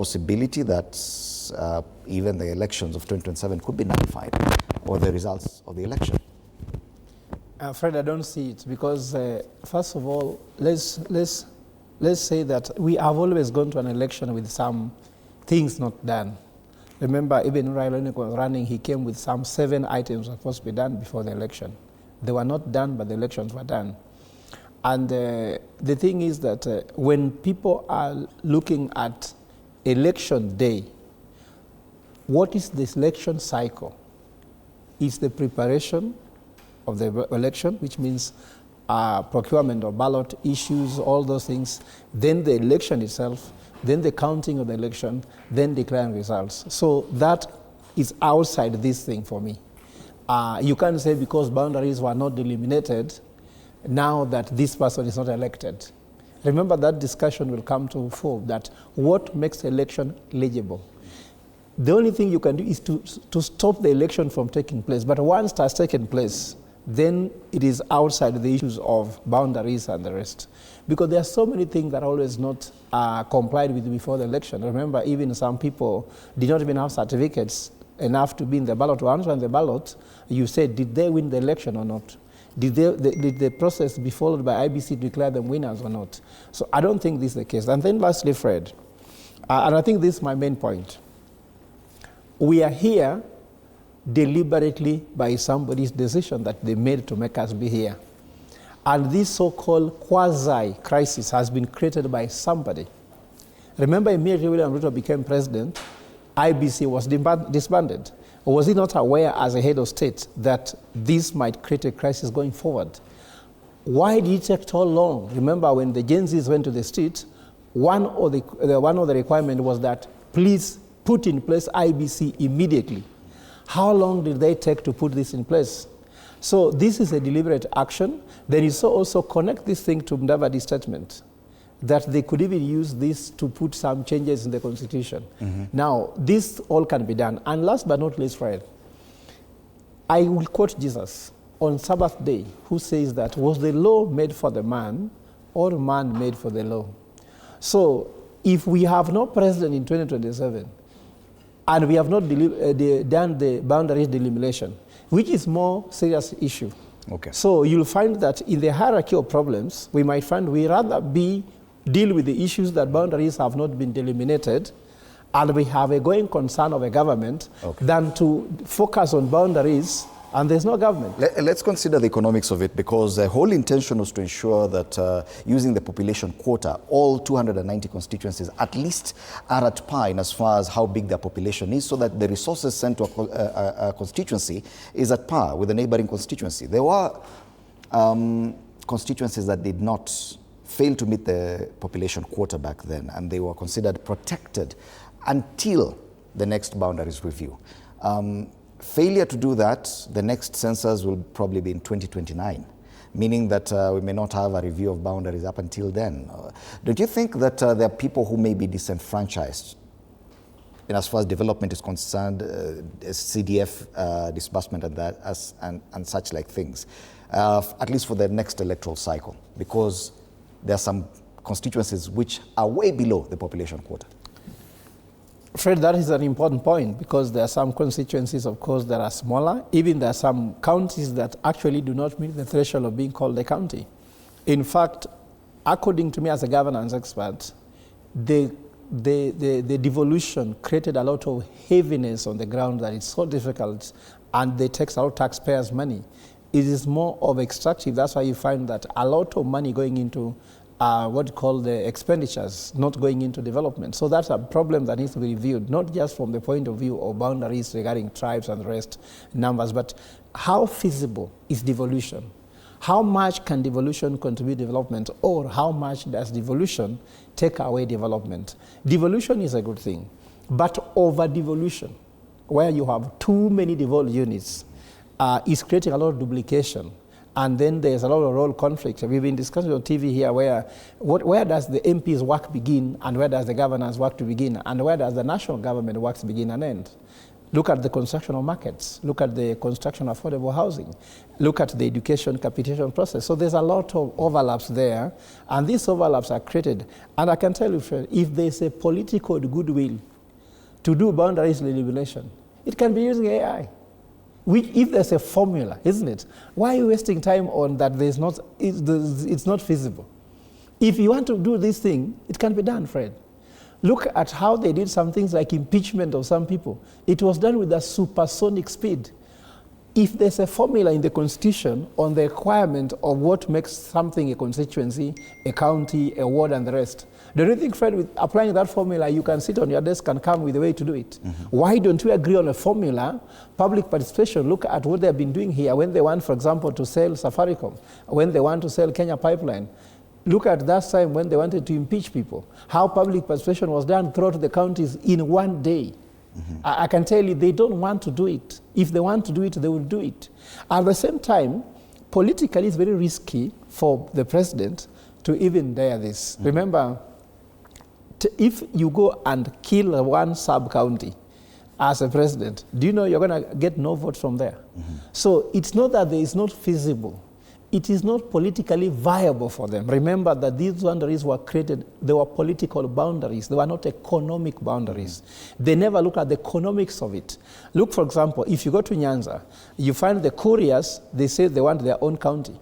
possibility that even the elections of 2027 could be nullified, or the results of the election? Fred, I don't see it because, first of all, let's say that we have always gone to an election with some things not done. Remember, even Raila was running, he came with some 7 items that were supposed to be done before the election. They were not done, but the elections were done. And the thing is that when people are looking at election day, what is the election cycle? It's the preparation of the election, which means procurement of ballot issues, all those things, then the election itself, then the counting of the election, then declaring results. So that is outside this thing for me. You can't say because boundaries were not delimited, now that this person is not elected. Remember, that discussion will come to fore, that what makes the election legible. The only thing you can do is to stop the election from taking place. But once it has taken place, then it is outside the issues of boundaries and the rest. Because there are so many things that are always not complied with before the election. Remember, even some people did not even have certificates enough to be in the ballot. To answer on the ballot, you said, did they win the election or not? Did the process be followed by IEBC to declare them winners or not? So I don't think this is the case. And then lastly, Fred, and I think this is my main point. We are here deliberately by somebody's decision that they made to make us be here. And this so-called quasi-crisis has been created by somebody. Remember, immediately William Ruto became president, IEBC was disbanded. Or was he not aware as a head of state that this might create a crisis going forward? Why did it take so long? Remember, when the Gen Zs went to the street, one of the requirements was that please put in place IEBC immediately. How long did they take to put this in place? So this is a deliberate action. Then you also connect this thing to Mudavadi's statement that they could even use this to put some changes in the constitution. Mm-hmm. Now, this all can be done. And last but not least, Fred, I will quote Jesus on Sabbath day, who says that, was the law made for the man or man made for the law? So if we have no president in 2027, and we have not done the boundaries delimitation, which is more serious issue. Okay. So you'll find that in the hierarchy of problems, we might find we rather deal with the issues that boundaries have not been delimited, and we have a going concern of a government, than to focus on boundaries and there's no government. Let's consider the economics of it, because the whole intention was to ensure that using the population quota, all 290 constituencies at least are at par in as far as how big their population is, so that the resources sent to a constituency is at par with the neighboring constituency. There were constituencies that did not fail to meet the population quota back then, and they were considered protected until the next boundaries review. Failure to do that, the next census will probably be in 2029, meaning that we may not have a review of boundaries up until then. Don't you think that there are people who may be disenfranchised in as far as development is concerned, CDF disbursement and that, and such like things, at least for the next electoral cycle, because there are some constituencies which are way below the population quota? Fred, that is an important point, because there are some constituencies, of course, that are smaller. Even there are some counties that actually do not meet the threshold of being called a county. In fact, according to me as a governance expert, the devolution created a lot of heaviness on the ground that it's so difficult, and they take a lot of taxpayers' money. It is more of extractive. That's why you find that a lot of money going into what you call the expenditures, not going into development. So that's a problem that needs to be reviewed, not just from the point of view of boundaries regarding tribes and the rest numbers, but how feasible is devolution? How much can devolution contribute development, or how much does devolution take away development? Devolution is a good thing, but over-devolution, where you have too many devolved units, is creating a lot of duplication. And then there's a lot of role conflict. We've been discussing on TV here where does the MP's work begin, and where does the governor's work to begin, and where does the national government work begin and end? Look at the construction of markets. Look at the construction of affordable housing. Look at the education capitation process. So there's a lot of overlaps there, and these overlaps are created. And I can tell you, Fred, if there's a political goodwill to do boundaries delimitation, it can be using AI. If there's a formula, isn't it? Why are you wasting time on that? It's not feasible. If you want to do this thing, it can be done, Fred. Look at how they did some things like impeachment of some people. It was done with a supersonic speed. If there's a formula in the Constitution on the requirement of what makes something a constituency, a county, a ward, and the rest, don't you think, Fred, with applying that formula, you can sit on your desk and come with a way to do it? Why don't we agree on a formula? Public participation, look at what they've been doing here when they want, for example, to sell Safaricom, when they want to sell Kenya Pipeline. Look at that time when they wanted to impeach people, how public participation was done throughout the counties in one day. I can tell you, they don't want to do it. If they want to do it, they will do it. At the same time, politically, it's very risky for the president to even dare this. Remember, if you go and kill one sub-county as a president, do you know you're going to get no votes from there? So it's not that it is not feasible. It is not politically viable for them. Remember that these boundaries were created, they were political boundaries. They were not economic boundaries. They never look at the economics of it. Look, for example, if you go to Nyanza, you find the couriers, they say they want their own county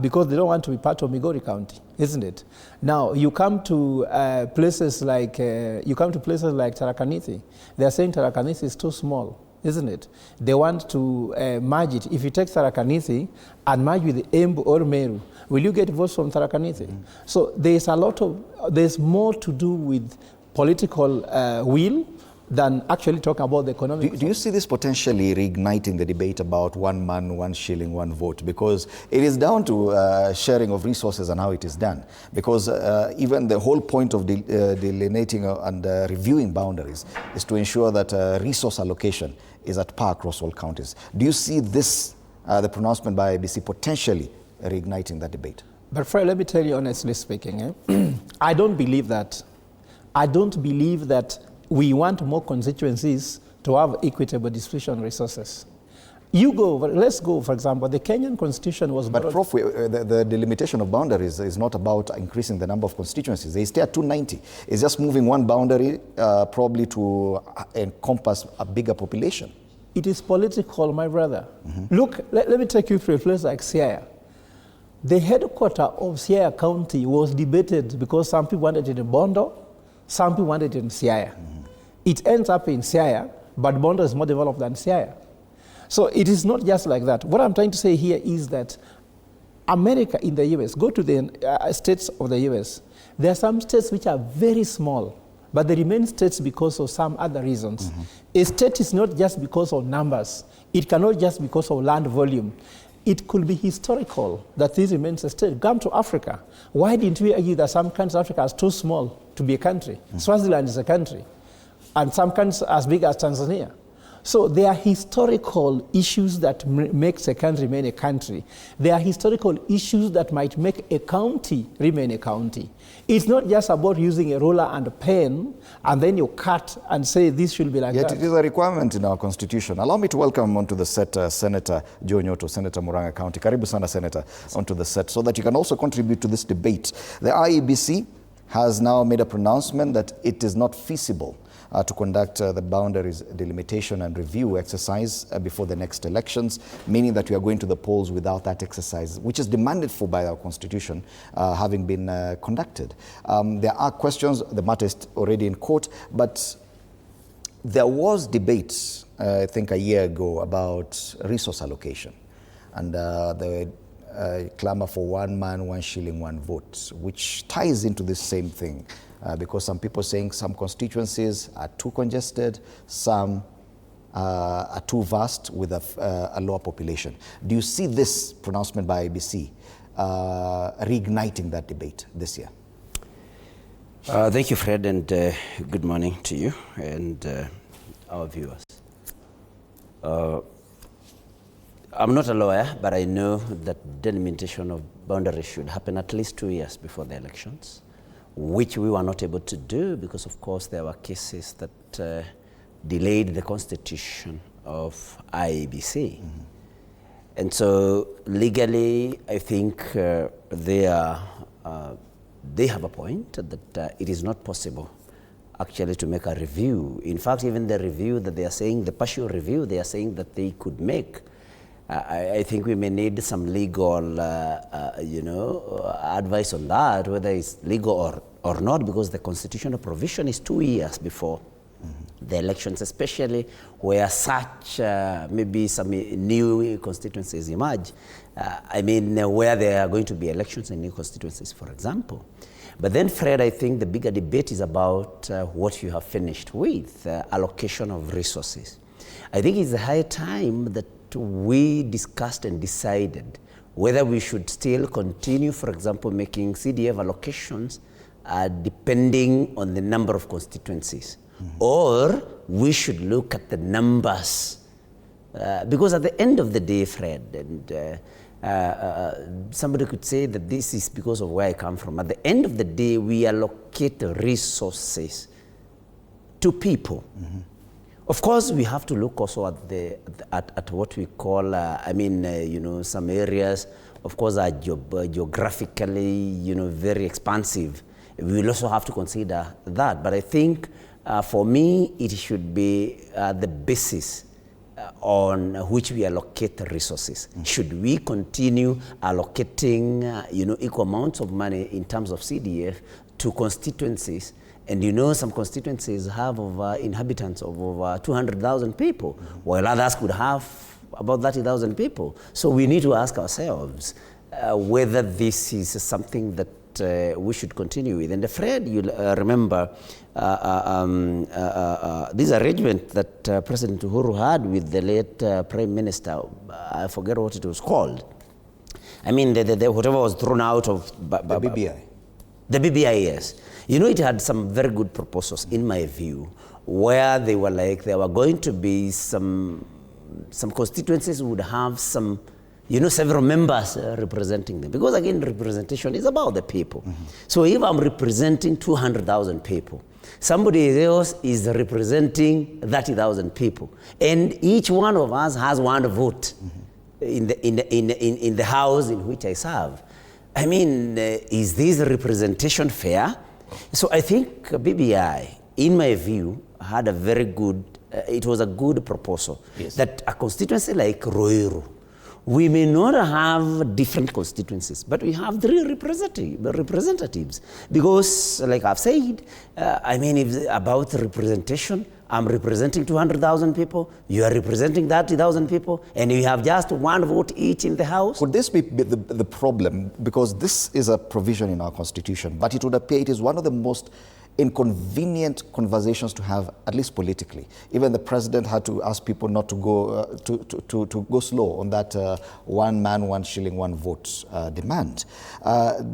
because they don't want to be part of Migori County, isn't it? Now, you come to places like Tarakaniti. They are saying Tarakaniti is too small, isn't it? They want to merge it. If you take Tarakaniti and merge with Embu or Meru, will you get votes from Tarakaniti? So there's more to do with political will than actually talking about the economic. Do you see this potentially reigniting the debate about one man, 1 shilling, 1 vote? Because it is down to sharing of resources and how it is done. Because even the whole point of delineating and reviewing boundaries is to ensure that resource allocation is at par across all counties. Do you see this, the pronouncement by IEBC, potentially reigniting that debate? But Fred, let me tell you honestly speaking, I don't believe that. I don't believe that we want more constituencies to have equitable distribution resources. Let's go, for example, the Kenyan constitution was... But Prof, the delimitation of boundaries is not about increasing the number of constituencies. They stay at 290. It's just moving one boundary probably to encompass a bigger population. It is political, my brother. Look, let me take you to a place like Siaya. The headquarters of Siaya County was debated because some people wanted it in Bondo, some people wanted it in Siaya. It ends up in Siaya, but Bondo is more developed than Siaya. So it is not just like that. What I'm trying to say here is that America in the US, go to the states of the US, there are some states which are very small, but they remain states because of some other reasons. A state is not just because of numbers. It cannot just because of land volume. It could be historical that this remains a state. Come to Africa. Why didn't we argue that some countries in Africa are too small to be a country? Swaziland is a country, and some countries as big as Tanzania. So there are historical issues that makes a country remain a country. There are historical issues that might make a county remain a county. It's not just about using a ruler and a pen and then you cut and say this should be like that. Yet it is a requirement in our constitution. Allow me to welcome onto the set Senator Joe Nyoto, Senator Murang'a County. Karibu sana, Senator, onto the set so that you can also contribute to this debate. The IEBC has now made a pronouncement that it is not feasible to conduct the boundaries delimitation and review exercise before the next elections, meaning that we are going to the polls without that exercise, which is demanded for by our constitution, having been conducted. There are questions, the matter is already in court, but there was debate, I think a year ago, about resource allocation and the clamor for 1 man, 1 shilling, 1 vote, which ties into this same thing. Because some people are saying some constituencies are too congested, some are too vast with a lower population. Do you see this pronouncement by IEBC reigniting that debate this year? Thank you, Fred, and good morning to you and our viewers. I'm not a lawyer, but I know that delimitation of boundaries should happen at least 2 years before the elections, which we were not able to do because, of course, there were cases that delayed the constitution of IEBC. And so legally, I think they have a point that it is not possible actually to make a review. In fact, even the review that they are saying, the partial review they are saying that they could make, I think we may need some legal, advice on that, whether it's legal or not, because the constitutional provision is 2 years before the elections, especially where such maybe some new constituencies emerge. Where there are going to be elections in new constituencies, for example. But then, Fred, I think the bigger debate is about what you have finished with, allocation of resources. I think it's a high time that we discussed and decided whether we should still continue, for example, making CDF allocations depending on the number of constituencies, or we should look at the numbers. Because at the end of the day, Fred, and somebody could say that this is because of where I come from. At the end of the day, we allocate resources to people. Of course, we have to look also at what we call, some areas, of course, are geographically, very expansive. We will also have to consider that. But I think for me, it should be the basis on which we allocate the resources. Should we continue allocating, equal amounts of money in terms of CDF to constituencies? And some constituencies have inhabitants of over 200,000 people, while others could have about 30,000 people. So we need to ask ourselves whether this is something that we should continue with. And Fred, you remember this arrangement that President Uhuru had with the late Prime Minister. I forget what it was called. Whatever was thrown out of the BBI. The BBI, yes. It had some very good proposals, in my view, where they were like, there were going to be some constituencies would have some, several members representing them. Because again, representation is about the people. So if I'm representing 200,000 people, somebody else is representing 30,000 people, and each one of us has one vote in the house in which I serve. Is this representation fair? So I think BBI, in my view, had a very good, it was a good proposal. Yes. That a constituency like Ruiru, we may not have different constituencies, but we have 3 representatives. Because, like I've said, if about representation, I'm representing 200,000 people, you are representing 30,000 people, and you have just one vote each in the House. Could this be the problem? Because this is a provision in our Constitution, but it would appear it is one of the most inconvenient conversations to have, at least politically. Even the president had to ask people not to go to go slow on that one man, one shilling, one vote demand.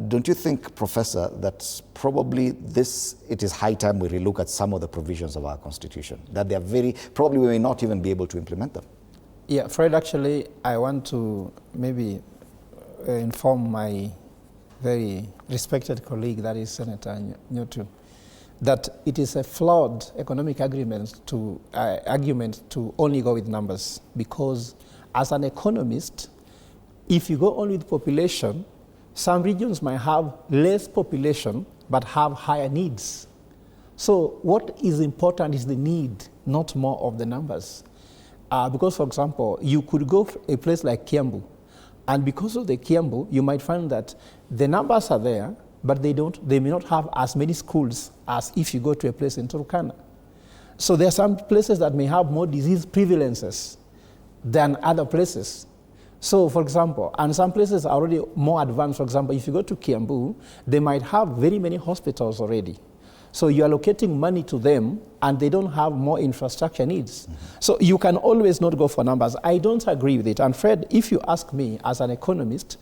Don't you think, Professor, that probably it is high time we relook at some of the provisions of our Constitution, that they are probably we may not even be able to implement them? Yeah, Fred, actually, I want to maybe inform my very respected colleague, that is Senator Nyotu, that it is a flawed economic argument to only go with numbers, because as an economist, if you go only with population, some regions might have less population but have higher needs. So what is important is the need, not more of the numbers. Because, for example, you could go to a place like Kiambu, and because of the Kiambu, you might find that the numbers are there, but they may not have as many schools as if you go to a place in Turkana. So there are some places that may have more disease prevalences than other places. So, for example, and some places are already more advanced. For example, if you go to Kiambu, they might have very many hospitals already. So you're allocating money to them, and they don't have more infrastructure needs. So you can always not go for numbers. I don't agree with it. And Fred, if you ask me as an economist,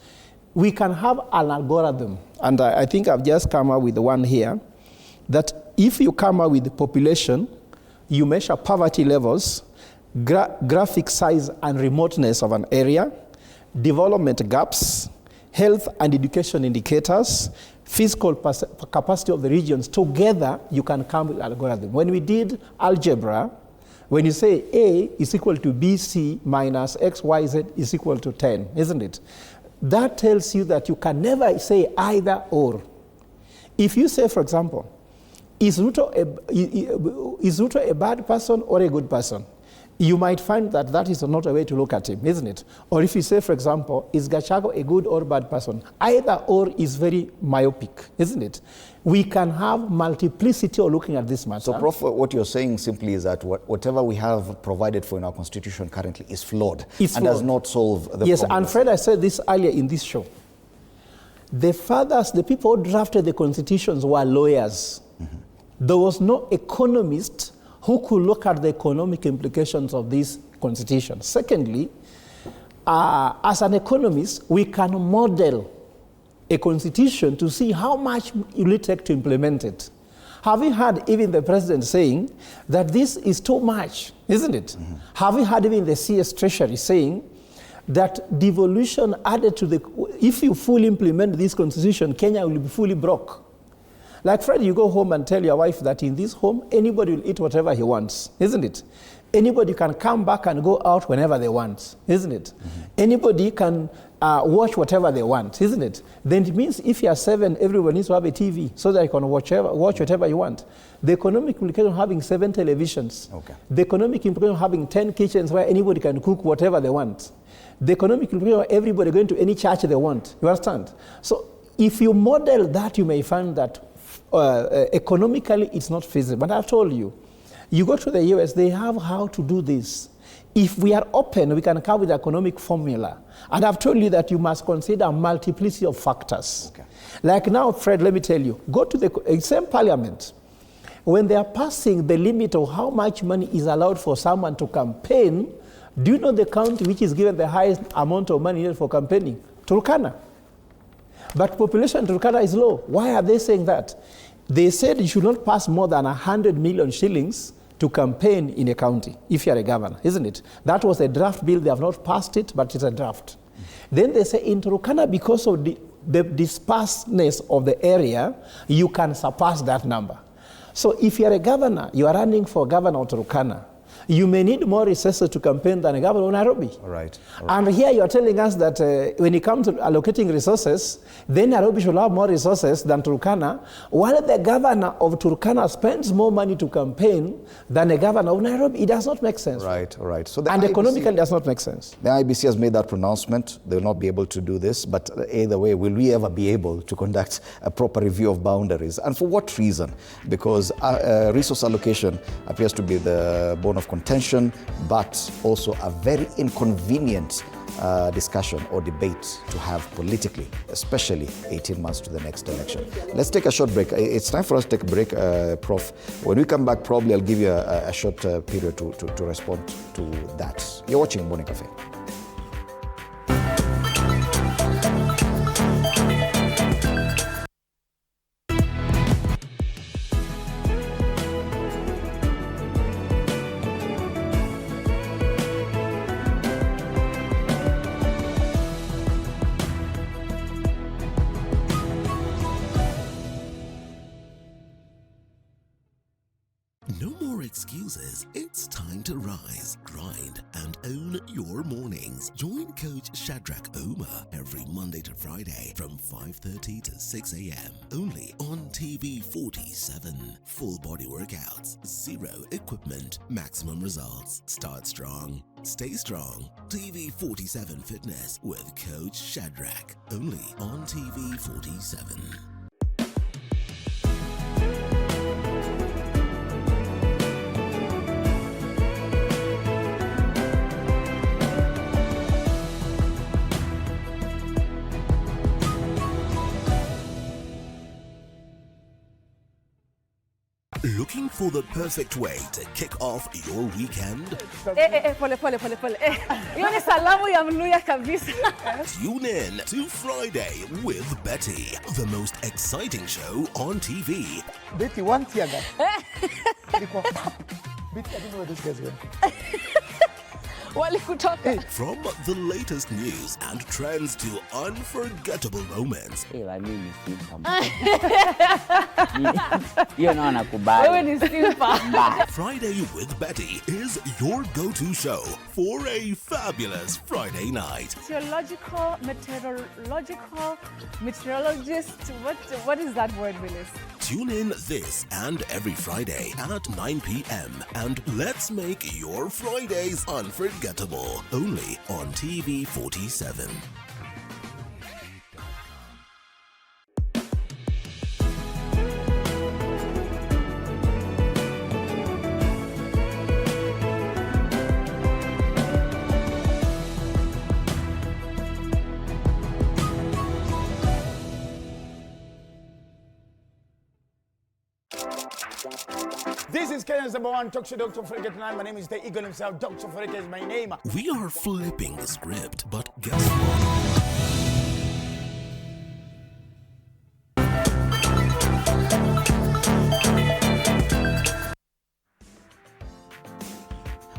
we can have an algorithm, and I think I've just come up with one here, that if you come up with the population, you measure poverty levels, graphic size and remoteness of an area, development gaps, health and education indicators, fiscal capacity of the regions, together you can come with an algorithm. When we did algebra, when you say A is equal to BC minus XYZ is equal to 10, isn't it? That tells you that you can never say either or. If you say, for example, is Ruto a bad person or a good person? You might find that that is not a way to look at him, isn't it? Or if you say, for example, is Gachagua a good or bad person? Either or is very myopic, isn't it? We can have multiplicity of looking at this matter. So, Prof, what you're saying simply is that whatever we have provided for in our constitution currently is flawed and does not solve the problem. Yes, and Fred, I said this earlier in this show. The fathers, the people who drafted the constitutions were lawyers. Mm-hmm. There was no economist who could look at the economic implications of this constitution. Secondly, as an economist, we can model a constitution to see how much it will take to implement it. Have you heard even the president saying that this is too much, isn't it? Mm-hmm. Have you heard even the CS Treasury saying that devolution added to the, if you fully implement this constitution, Kenya will be fully broke? Like Fred, you go home and tell your wife that in this home, anybody will eat whatever he wants, isn't it? Anybody can come back and go out whenever they want, isn't it? Mm-hmm. Anybody can watch whatever they want, isn't it? Then it means if you are 7, everyone needs to have a TV so that you can watch whatever you want. The economic implication of having 7 televisions, okay. The economic implication of having 10 kitchens where anybody can cook whatever they want. The economic implication of everybody going to any church they want, you understand? So if you model that, you may find that economically it's not feasible. But I've told you, you go to the US, they have how to do this. If we are open, we can come with economic formula. And I've told you that you must consider a multiplicity of factors. Okay. Like now, Fred, let me tell you, go to the same parliament. When they are passing the limit of how much money is allowed for someone to campaign, do you know the county which is given the highest amount of money needed for campaigning? Turkana. But population in Turkana is low. Why are they saying that? They said you should not pass more than 100 million shillings to campaign in a county, if you are a governor, isn't it? That was a draft bill. They have not passed it, but it's a draft. Then they say in Turkana, because of the dispersedness of the area, you can surpass that number. So if you are a governor, you are running for governor of Turkana, you may need more resources to campaign than a governor of Nairobi. All right. And here you are telling us that when it comes to allocating resources, then Nairobi should have more resources than Turkana, while the governor of Turkana spends more money to campaign than a governor of Nairobi. It does not make sense. Right, all right. So and economically, it does not make sense. The IEBC has made that pronouncement. They will not be able to do this. But either way, will we ever be able to conduct a proper review of boundaries? And for what reason? Because resource allocation appears to be the bone of contention, but also a very inconvenient discussion or debate to have politically, especially 18 months to the next election. Let's take a short break. It's time for us to take a break, Prof. When we come back, probably I'll give you a short period to respond to that. You're watching Morning Cafe. Excuses. It's time to rise, grind, and own your mornings. Join Coach Shadrach Ouma every Monday to Friday from 5:30 to 6 a.m. only on TV 47. Full body workouts, zero equipment, maximum results. Start strong, stay strong. TV 47 Fitness with Coach Shadrach only on TV 47. Looking for the perfect way to kick off your weekend? Pole. Hiyo ni salamu ya Mluya kabisa. Tune in to Friday with Betty, the most exciting show on TV. Betty, one tear gas. Betty, I don't know where this guy's going. Walikutoka. From the latest news and trends to unforgettable moments, Mimi simpa. Hiyo nao nakubali. Wewe ni simpa. Friday with Betty is your go-to show for a fabulous Friday night. Theological, meteorologist. What is that word, Willis? Tune in this and every Friday at 9 p.m. and let's make your Fridays unforgettable. Only on TV 47. This is Kenya's #1 talk show, Dr. Forget tonight. My name is the Eagle himself. Dr. Forget is my name. We are flipping the script, but guess what?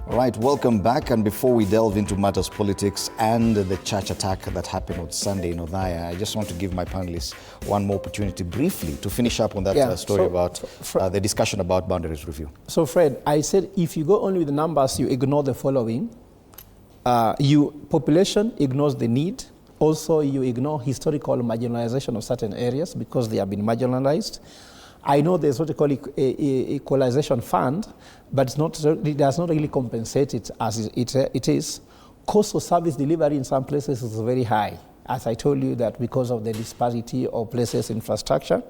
All right, welcome back. And before we delve into matters politics and the church attack that happened on Sunday in Othaya, I just want to give my panelists one more opportunity briefly to finish up on that story about the discussion about boundaries review. So Fred, I said if you go only with the numbers, you ignore the following. Population ignores the need. Also, you ignore historical marginalization of certain areas because they have been marginalized. I know there's what you call equalization fund, but it does not really compensate it as it is. Cost of service delivery in some places is very high, as I told you, that because of the disparity of places' infrastructure.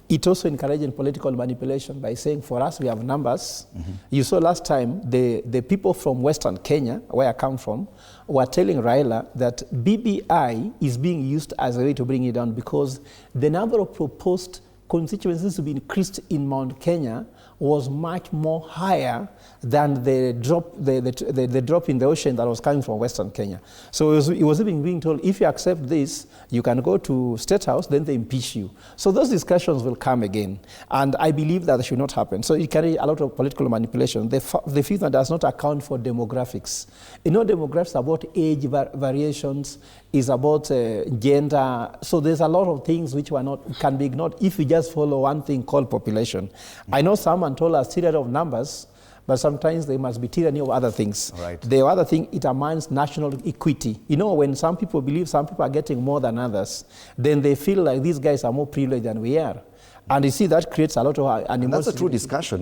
It also encourages political manipulation by saying, for us, we have numbers. Mm-hmm. You saw last time, the people from Western Kenya, where I come from, were telling Raila that BBI is being used as a way to bring it down because the number of proposed constituencies to be increased in Mount Kenya was much more higher than the drop in the ocean that was coming from Western Kenya. So it was even being told, if you accept this, you can go to State House, then they impeach you. So those discussions will come again. And I believe that should not happen. So it carries a lot of political manipulation. The fifth one does not account for demographics. You know, demographics are about age variations, is about gender. So there's a lot of things which can be ignored if we just follow one thing called population. I know someone told us tyranny of numbers, but sometimes they must be tyranny of other things. Right. The other thing, it amounts national equity. You know, when some people believe some people are getting more than others, then they feel like these guys are more privileged than we are. And you see, that creates a lot of animosity. That's a true discussion.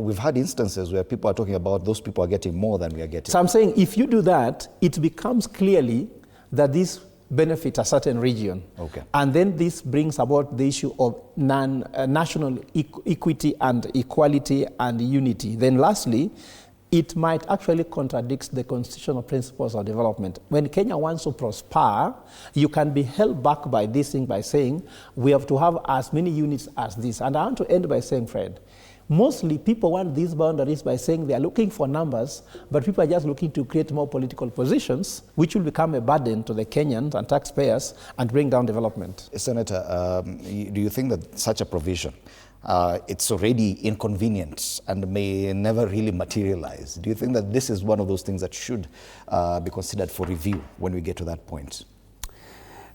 We've had instances where people are talking about those people are getting more than we are getting. So I'm saying if you do that, it becomes clearly that these benefit a certain region. Okay. And then this brings about the issue of national equity and equality and unity. Then lastly, it might actually contradict the constitutional principles of development. When Kenya wants to prosper, you can be held back by this thing by saying, we have to have as many units as this. And I want to end by saying, Fred, mostly people want these boundaries by saying they are looking for numbers, but people are just looking to create more political positions, which will become a burden to the Kenyans and taxpayers and bring down development. Senator, do you think that such a provision, it's already inconvenient and may never really materialize? Do you think that this is one of those things that should be considered for review when we get to that point?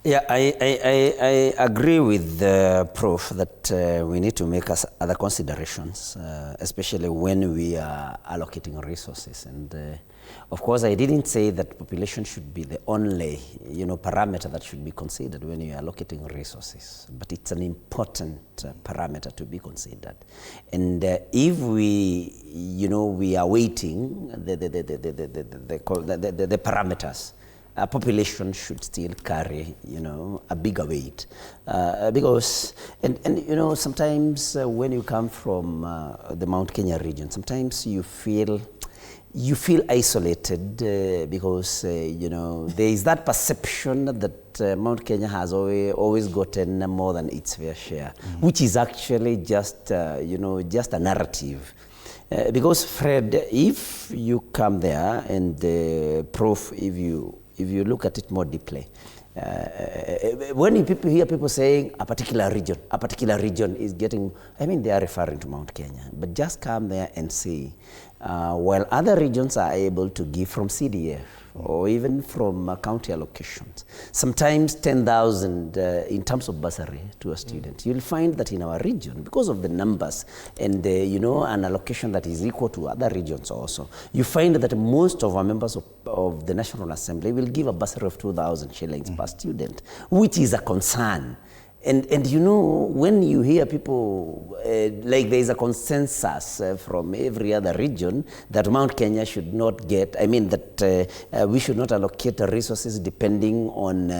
Yeah, I agree with the Prof that we need to make other considerations, especially when we are allocating resources. And of course, I didn't say that population should be the only, parameter that should be considered when you are allocating resources. But it's an important parameter to be considered. And if we, we are weighting the parameters, population should still carry, a bigger weight, because, and sometimes when you come from the Mount Kenya region, sometimes you feel isolated because, there is that perception that Mount Kenya has always gotten more than its fair share, which is actually just, just a narrative. Because Fred, if you come there and Prof, if you look at it more deeply, when you hear people saying a particular region is getting, they are referring to Mount Kenya, but just come there and see while other regions are able to give from CDF or even from county allocations. Sometimes 10,000 in terms of bursary to a student. You'll find that in our region, because of the numbers and an allocation that is equal to other regions also, you find that most of our members of the National Assembly will give a bursary of 2,000 shillings per student, which is a concern. And when you hear people, like there is a consensus from every other region that Mount Kenya should not get, that we should not allocate the resources depending on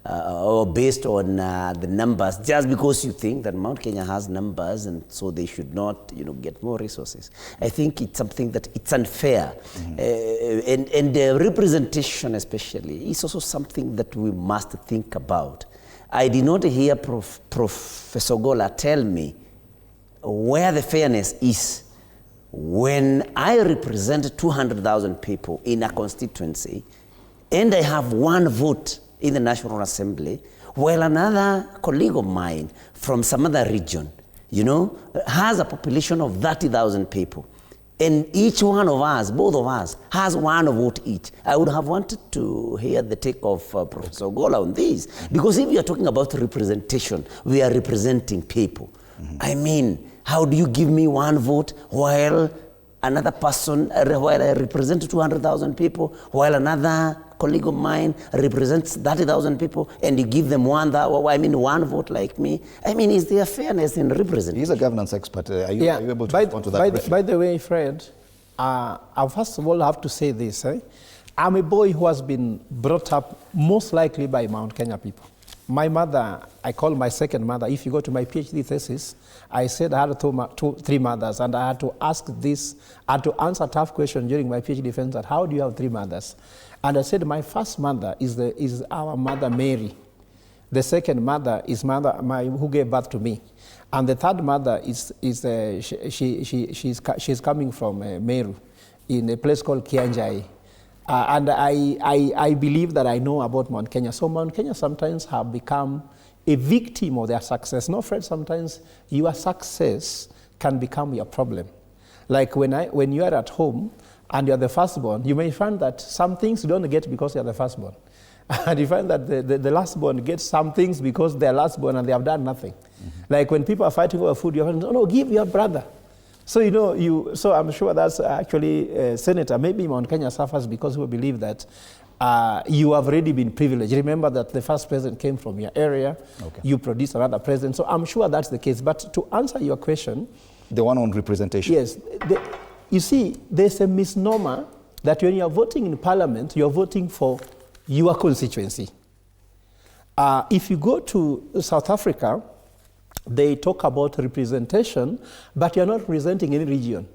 or based on the numbers, just because you think that Mount Kenya has numbers and so they should not, get more resources. I think it's something that it's unfair. And the representation especially is also something that we must think about. I did not hear Professor Gola tell me where the fairness is when I represent 200,000 people in a constituency and I have one vote in the National Assembly, while another colleague of mine from some other region, has a population of 30,000 people. And each one of us, both of us, has one vote each. I would have wanted to hear the take of Professor Gola on this. Because if you are talking about representation, we are representing people. How do you give me one vote while another person, while I represent 200,000 people, while another colleague of mine represents 30,000 people, and you give them one vote like me? Is there fairness in representation? He's a governance expert. Are you able to respond to that? By the way, Fred, I first of all have to say this. I'm a boy who has been brought up most likely by Mount Kenya people. My mother, I call my second mother. If you go to my PhD thesis, I said I had three mothers, and I had to I had to answer a tough question during my PhD defense that how do you have three mothers? And I said my first mother is our mother Mary. The second mother is who gave birth to me, and the third mother she's coming from Meru, in a place called Kianjai. And I believe that I know about Mount Kenya. So Mount Kenya sometimes have become a victim of their success. No, Fred, sometimes your success can become your problem. Like when you are at home and you are the firstborn, you may find that some things you don't get because you are the firstborn. And you find that the lastborn gets some things because they are lastborn and they have done nothing. Like when people are fighting over food, you have to no, give your brother. So so I'm sure that's actually Senator. Maybe Mount Kenya suffers because we believe that you have already been privileged. Remember that the first president came from your area. Okay. You produced another president. So I'm sure that's the case. But to answer your question, the one on representation. Yes, you see, there's a misnomer that when you're voting in Parliament, you're voting for your constituency. If you go to South Africa, they talk about representation, but you're not representing any region.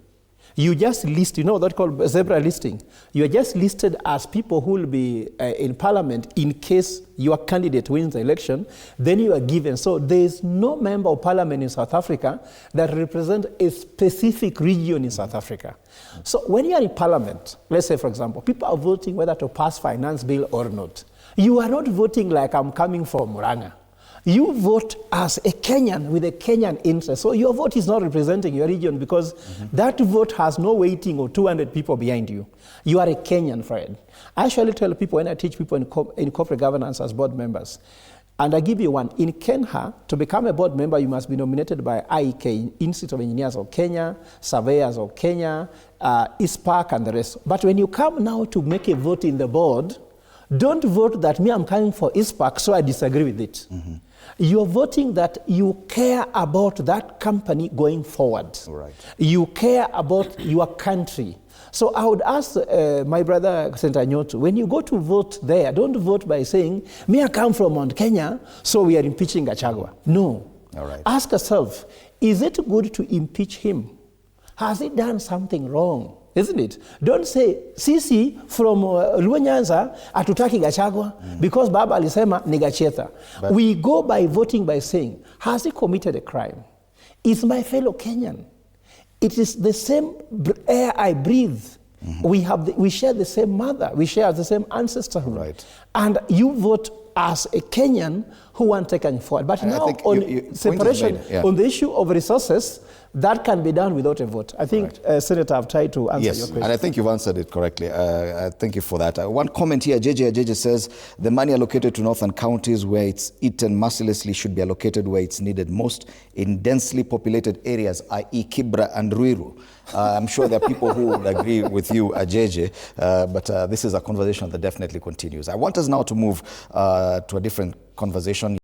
You just list, that's called zebra listing. You're just listed as people who will be in Parliament in case your candidate wins the election, then you are given. So there's no member of Parliament in South Africa that represents a specific region in South Africa. So when you are in Parliament, let's say, for example, people are voting whether to pass finance bill or not. You are not voting like I'm coming from Muranga. You vote as a Kenyan with a Kenyan interest. So your vote is not representing your region because that vote has no weighting of 200 people behind you. You are a Kenyan, Fred. I usually tell people when I teach people in corporate governance as board members, and I give you one. In Kenya, to become a board member, you must be nominated by IEK, Institute of Engineers of Kenya, Surveyors of Kenya, ISPAC, and the rest. But when you come now to make a vote in the board, don't vote that I'm coming for ISPAC, so I disagree with it. You're voting that you care about that company going forward. Right. You care about your country. So I would ask my brother Senator Nyoto, when you go to vote there, don't vote by saying, I come from Mount Kenya, so we are impeaching Gachagua. No. All right. Ask yourself, is it good to impeach him? Has he done something wrong? Isn't it? Don't say, sisi from Luo Nyanza hatutaki Gachagua because Baba alisema ni Gacheta. We go by voting by saying, has he committed a crime? Is my fellow Kenyan? It is the same air I breathe. We share the same mother. We share the same ancestry. Right. And you vote as a Kenyan who want taken forward. But And I now think on point is separation, made, yeah. on the issue of resources, that can be done without a vote. I think, Senator, I've tried to answer your Yes, question. and I think you've answered it correctly. Thank you for that. One comment here, JJ says, the money allocated to northern counties where it's eaten mercilessly should be allocated where it's needed most, in densely populated areas, i.e. Kibra and Ruiru. I'm sure there are people who would agree with you, JJ, but this is a conversation that definitely continues. I want us now to move to a different conversation.